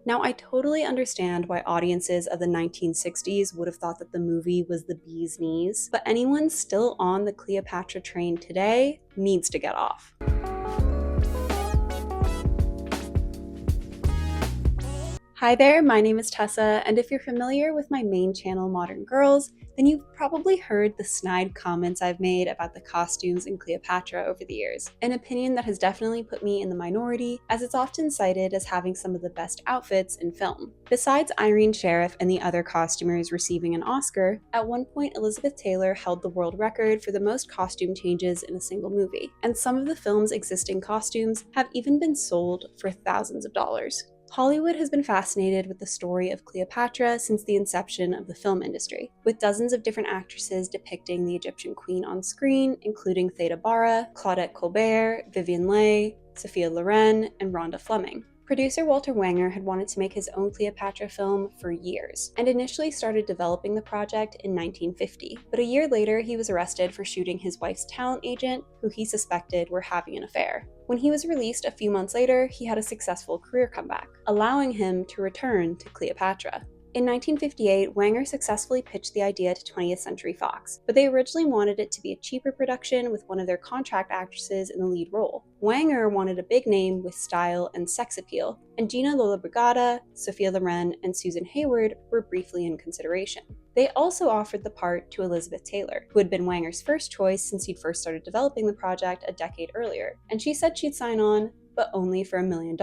Now, I totally understand why audiences of the 1960s would have thought that the movie was the bee's knees, but anyone still on the Cleopatra train today needs to get off. Hi there, my name is Tessa, and if you're familiar with my main channel, Modern Girls, then you've probably heard the snide comments I've made about the costumes in Cleopatra over the years, an opinion that has definitely put me in the minority, as it's often cited as having some of the best outfits in film. Besides Irene Sharaff and the other costumers receiving an Oscar, at one point Elizabeth Taylor held the world record for the most costume changes in a single movie, and some of the film's existing costumes have even been sold for thousands of dollars. Hollywood has been fascinated with the story of Cleopatra since the inception of the film industry, with dozens of different actresses depicting the Egyptian queen on screen, including Theda Bara, Claudette Colbert, Vivian Leigh, Sophia Loren, and Rhonda Fleming. Producer Walter Wanger had wanted to make his own Cleopatra film for years, and initially started developing the project in 1950. But a year later, he was arrested for shooting his wife's talent agent, who he suspected were having an affair. When he was released a few months later, he had a successful career comeback, allowing him to return to Cleopatra. In 1958, Wanger successfully pitched the idea to 20th Century Fox, but they originally wanted it to be a cheaper production with one of their contract actresses in the lead role. Wanger wanted a big name with style and sex appeal, and Gina Lollobrigida, Sophia Loren, and Susan Hayward were briefly in consideration. They also offered the part to Elizabeth Taylor, who had been Wanger's first choice since he'd first started developing the project a decade earlier, and she said she'd sign on, but only for $1 million,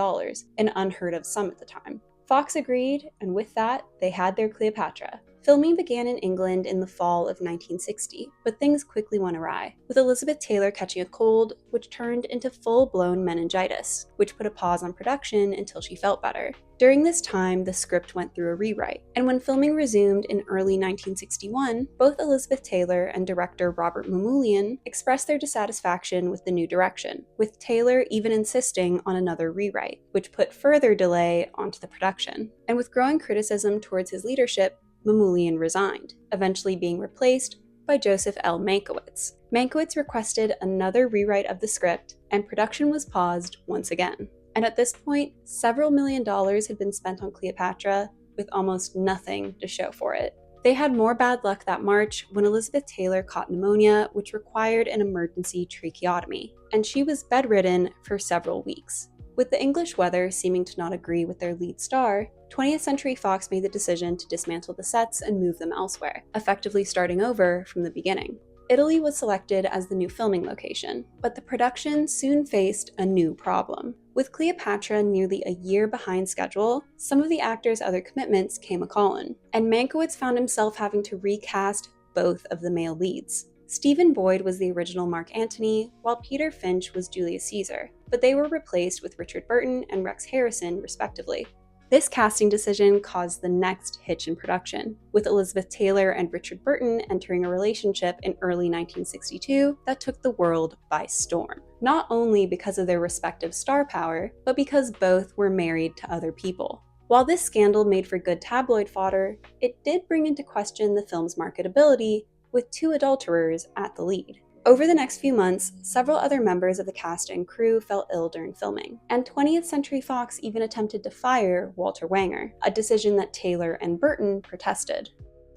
an unheard of sum at the time. Fox agreed, and with that, they had their Cleopatra. Filming began in England in the fall of 1960, but things quickly went awry, with Elizabeth Taylor catching a cold, which turned into full-blown meningitis, which put a pause on production until she felt better. During this time, the script went through a rewrite, and when filming resumed in early 1961, both Elizabeth Taylor and director Robert Mamoulian expressed their dissatisfaction with the new direction, with Taylor even insisting on another rewrite, which put further delay onto the production. And with growing criticism towards his leadership, Mamoulian resigned, eventually being replaced by Joseph L. Mankiewicz. Mankiewicz requested another rewrite of the script, and production was paused once again. And at this point, several $1 million had been spent on Cleopatra, with almost nothing to show for it. They had more bad luck that March when Elizabeth Taylor caught pneumonia, which required an emergency tracheotomy, and she was bedridden for several weeks. With the English weather seeming to not agree with their lead star, 20th Century Fox made the decision to dismantle the sets and move them elsewhere, effectively starting over from the beginning. Italy was selected as the new filming location, but the production soon faced a new problem. With Cleopatra nearly a year behind schedule, some of the actors' other commitments came a-callin', and Mankiewicz found himself having to recast both of the male leads. Stephen Boyd was the original Mark Antony, while Peter Finch was Julius Caesar, but they were replaced with Richard Burton and Rex Harrison, respectively. This casting decision caused the next hitch in production, with Elizabeth Taylor and Richard Burton entering a relationship in early 1962 that took the world by storm. Not only because of their respective star power, but because both were married to other people. While this scandal made for good tabloid fodder, it did bring into question the film's marketability, with two adulterers at the lead. Over the next few months, several other members of the cast and crew fell ill during filming, and 20th Century Fox even attempted to fire Walter Wanger, a decision that Taylor and Burton protested.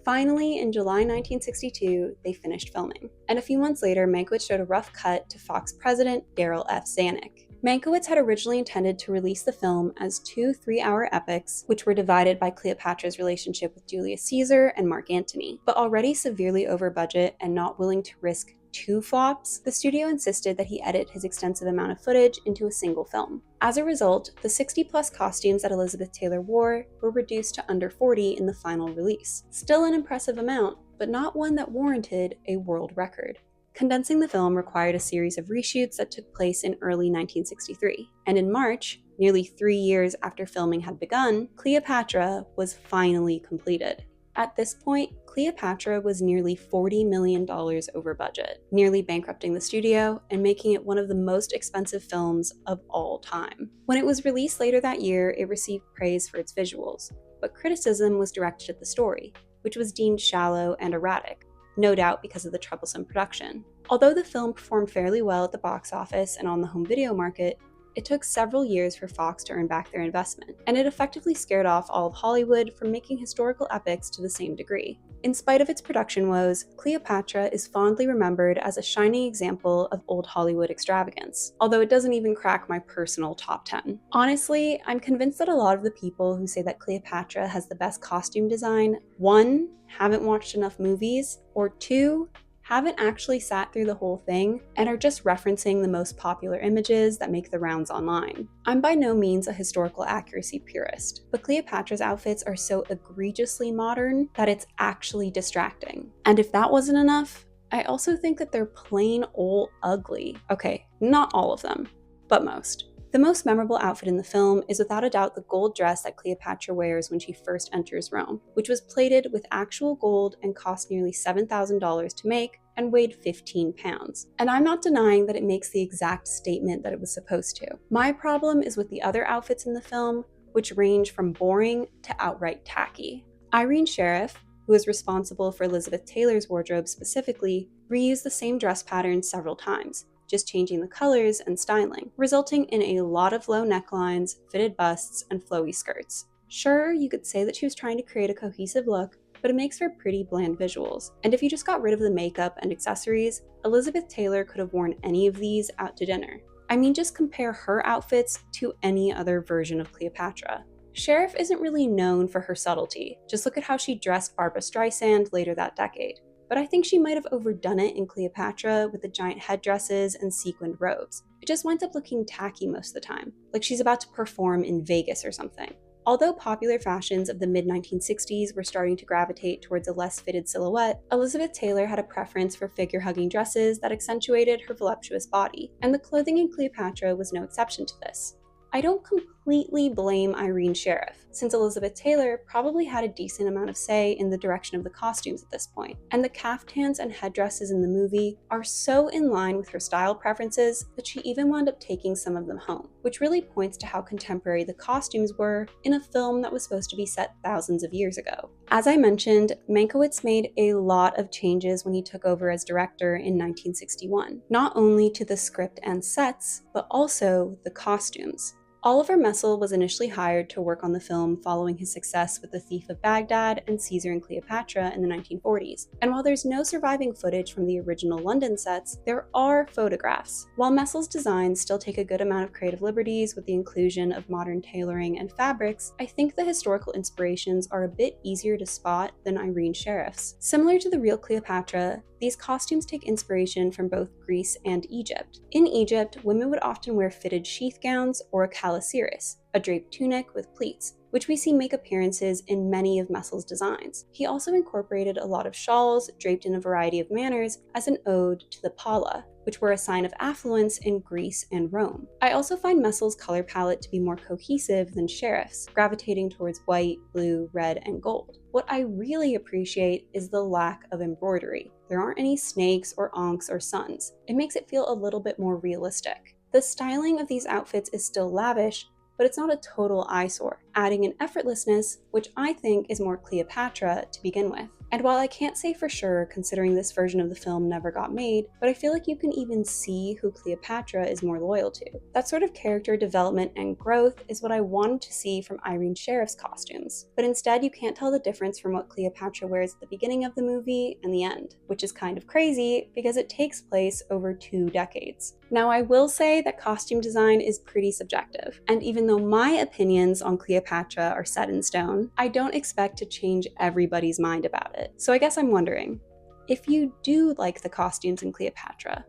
Finally, in July 1962, they finished filming, and a few months later, Mankiewicz showed a rough cut to Fox president Darryl F. Zanuck. Mankiewicz had originally intended to release the film as two 3-hour epics, which were divided by Cleopatra's relationship with Julius Caesar and Mark Antony. But already severely over budget and not willing to risk two flops, the studio insisted that he edit his extensive amount of footage into a single film. As a result, the 60-plus costumes that Elizabeth Taylor wore were reduced to under 40 in the final release. Still an impressive amount, but not one that warranted a world record. Condensing the film required a series of reshoots that took place in early 1963, and in March, nearly 3 years after filming had begun, Cleopatra was finally completed. At this point, Cleopatra was nearly $40 million over budget, nearly bankrupting the studio and making it one of the most expensive films of all time. When it was released later that year, it received praise for its visuals, but criticism was directed at the story, which was deemed shallow and erratic, no doubt because of the troublesome production. Although the film performed fairly well at the box office and on the home video market, It took several years for Fox to earn back their investment, and it effectively scared off all of Hollywood from making historical epics to the same degree. In spite of its production woes, Cleopatra is fondly remembered as a shining example of old Hollywood extravagance, although it doesn't even crack my personal top 10. Honestly, I'm convinced that a lot of the people who say that Cleopatra has the best costume design, 1, haven't watched enough movies, or 2, haven't actually sat through the whole thing and are just referencing the most popular images that make the rounds online. I'm by no means a historical accuracy purist, but Cleopatra's outfits are so egregiously modern that it's actually distracting. And if that wasn't enough, I also think that they're plain old ugly. Okay, not all of them, but most. The most memorable outfit in the film is without a doubt the gold dress that Cleopatra wears when she first enters Rome, which was plated with actual gold and cost nearly $7,000 to make and weighed 15 pounds. And I'm not denying that it makes the exact statement that it was supposed to. My problem is with the other outfits in the film, which range from boring to outright tacky. Irene Sharaff, who is responsible for Elizabeth Taylor's wardrobe specifically, reused the same dress pattern several times, just changing the colors and styling, resulting in a lot of low necklines, fitted busts, and flowy skirts. Sure, you could say that she was trying to create a cohesive look, but it makes for pretty bland visuals. And if you just got rid of the makeup and accessories, Elizabeth Taylor could have worn any of these out to dinner. I mean, just compare her outfits to any other version of Cleopatra. Sharaff isn't really known for her subtlety. Just look at how she dressed Barbra Streisand later that decade. But I think she might have overdone it in Cleopatra with the giant headdresses and sequined robes. It just winds up looking tacky most of the time, like she's about to perform in Vegas or something. Although popular fashions of the mid-1960s were starting to gravitate towards a less fitted silhouette, Elizabeth Taylor had a preference for figure-hugging dresses that accentuated her voluptuous body, and the clothing in Cleopatra was no exception to this. I don't completely blame Irene Sharaff, since Elizabeth Taylor probably had a decent amount of say in the direction of the costumes at this point, and the caftans and headdresses in the movie are so in line with her style preferences that she even wound up taking some of them home, which really points to how contemporary the costumes were in a film that was supposed to be set thousands of years ago. As I mentioned, Mankiewicz made a lot of changes when he took over as director in 1961, not only to the script and sets, but also the costumes. Oliver Messel was initially hired to work on the film following his success with The Thief of Baghdad and Caesar and Cleopatra in the 1940s. And while there's no surviving footage from the original London sets, there are photographs. While Messel's designs still take a good amount of creative liberties with the inclusion of modern tailoring and fabrics, I think the historical inspirations are a bit easier to spot than Irene Sharaff's. Similar to the real Cleopatra, these costumes take inspiration from both Greece and Egypt. In Egypt, women would often wear fitted sheath gowns or a calasiris, a draped tunic with pleats, which we see make appearances in many of Messel's designs. He also incorporated a lot of shawls draped in a variety of manners as an ode to the palla, which were a sign of affluence in Greece and Rome. I also find Messel's color palette to be more cohesive than Sharaff's, gravitating towards white, blue, red, and gold. What I really appreciate is the lack of embroidery. There aren't any snakes or ankhs or suns. It makes it feel a little bit more realistic. The styling of these outfits is still lavish, but it's not a total eyesore, adding an effortlessness which I think is more Cleopatra to begin with. And while I can't say for sure, considering this version of the film never got made, but I feel like you can even see who Cleopatra is more loyal to. That sort of character development and growth is what I wanted to see from Irene Sharaff's costumes. But instead, you can't tell the difference from what Cleopatra wears at the beginning of the movie and the end, which is kind of crazy because it takes place over 2 decades. Now, I will say that costume design is pretty subjective, and even though my opinions on Cleopatra are set in stone, I don't expect to change everybody's mind about it. So I guess I'm wondering, if you do like the costumes in Cleopatra,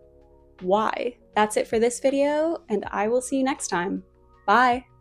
why? That's it for this video, and I will see you next time. Bye!